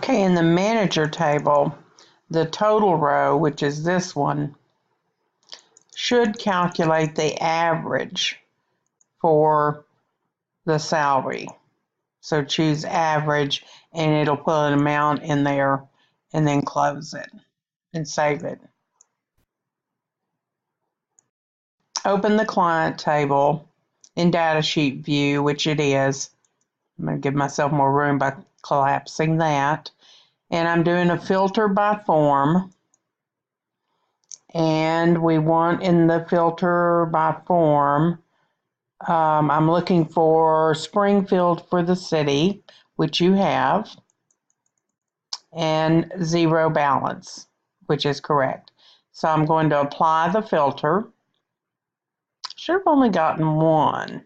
Okay, in the manager table, the total row, which is this one, should calculate the average for the salary. So choose average and it'll put an amount in there and then close it and save it. Open the client table in datasheet view, which it is. I'm going to give myself more room by collapsing that. And I'm doing a filter by form. And we want in the filter by form, I'm looking for Springfield for the city, which you have, and zero balance, which is correct. So I'm going to apply the filter. Should have only gotten one.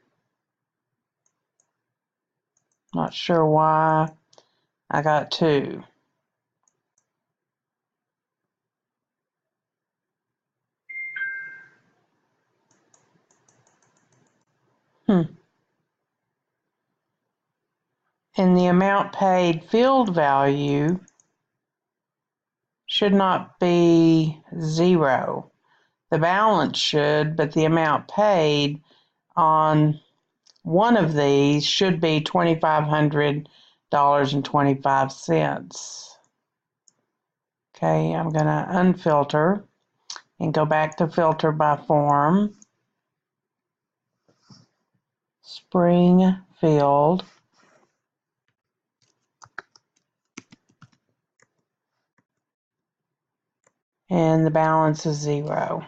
Not sure why I got two. And the amount paid field value should not be zero. The balance should, but the amount paid on one of these should be $2,500.25. Okay, I'm going to unfilter and go back to filter by form. Springfield. And the balance is zero.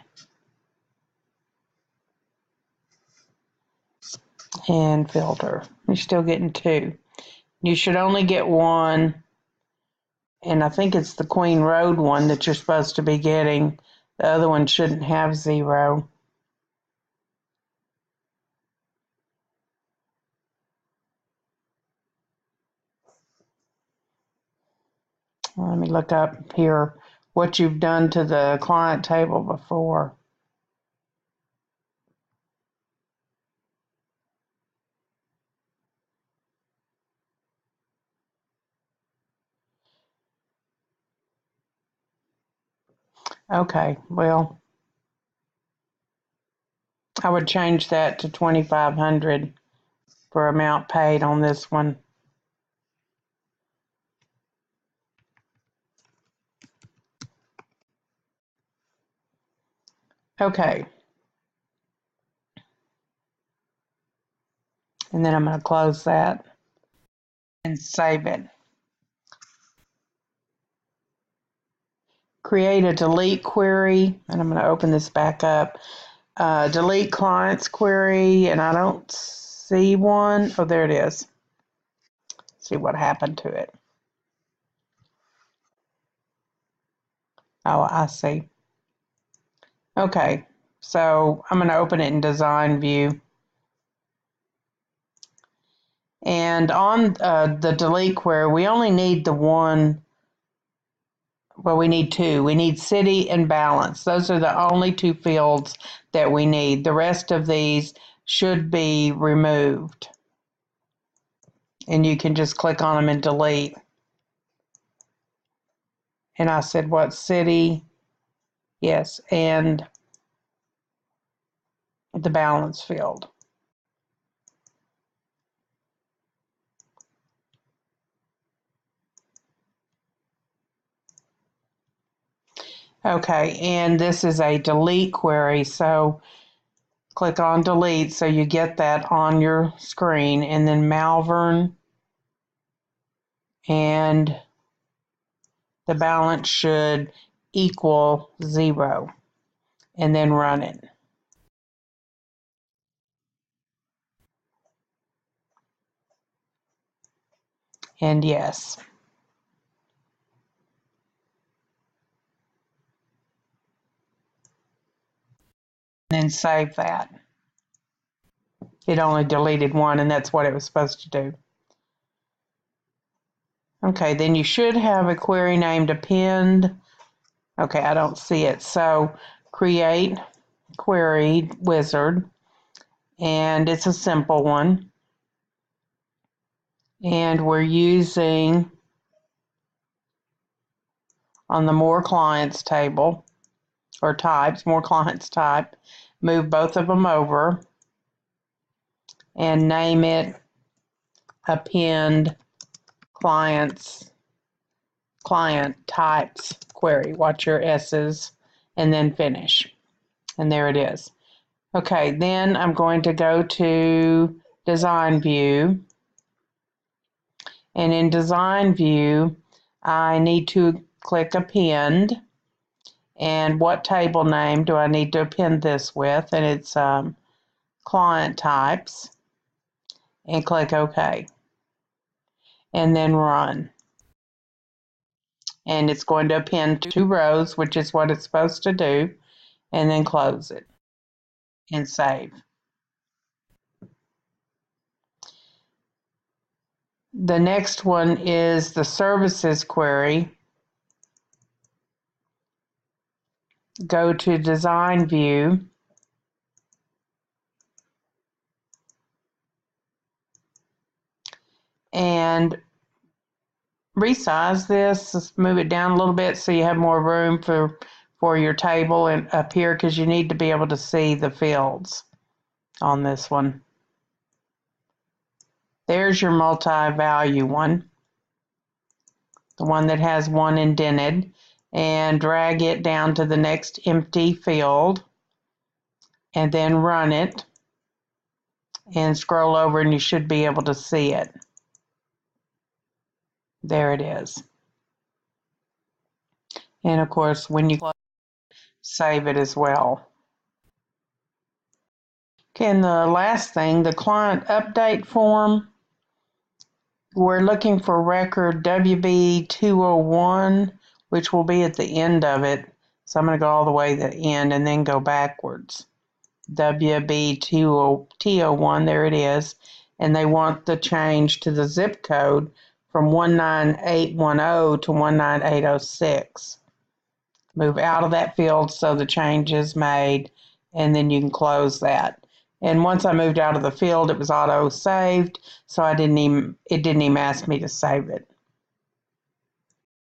And filter. You're still getting two. You should only get one, and I think it's the Queen Road one that you're supposed to be getting. The other one shouldn't have zero. Let me look up here what you've done to the client table before. Okay, well, I would change that to 2,500 for amount paid on this one. Okay. And then I'm going to close that and save it. Create a delete query, and I'm going to open this back up. Delete clients query, and I don't see one. Oh, there it is. See what happened to it. Oh, I see. Okay, so I'm going to open it in design view. And on the delete query, we only need the one. Well, we need two. We need city and balance. Those are the only two fields that we need. The rest of these should be removed. And you can just click on them and delete. And I said, what city? Yes, and the balance field. Okay, and this is a delete query, so click on delete so you get that on your screen, and then Malvern, and the balance should equal zero, and then run it. And yes. And then save that. It only deleted one, and that's what it was supposed to do. Okay, then you should have a query named append. Okay, I don't see it. So create query wizard, and it's a simple one. And we're using on the More Clients table, or types, More Clients type, move both of them over and name it Append Client Types Query. Watch your S's, and then finish. And there it is. Okay, then I'm going to go to Design View. And in Design View, I need to click Append. And what table name do I need to append this with? And it's Client Types. And click OK. And then Run. And it's going to append 2 rows, which is what it's supposed to do. And then close it and save. The next one is the Services query. Go to Design View. And resize this. Let's move it down a little bit so you have more room for your table and up here, because you need to be able to see the fields on this one. There's your multi-value one, the one that has 1 indented, and drag it down to the next empty field and then run it and scroll over and you should be able to see it. There it is. And of course, when you save it as well. Okay, and the last thing, the client update form. We're looking for record WB201, which will be at the end of it. So I'm going to go all the way to the end and then go backwards. WB201, there it is. And they want the change to the zip code from 19810 to 19806. Move out of that field so the change is made, and then you can close that. And once I moved out of the field, it was auto saved, so it didn't even ask me to save it.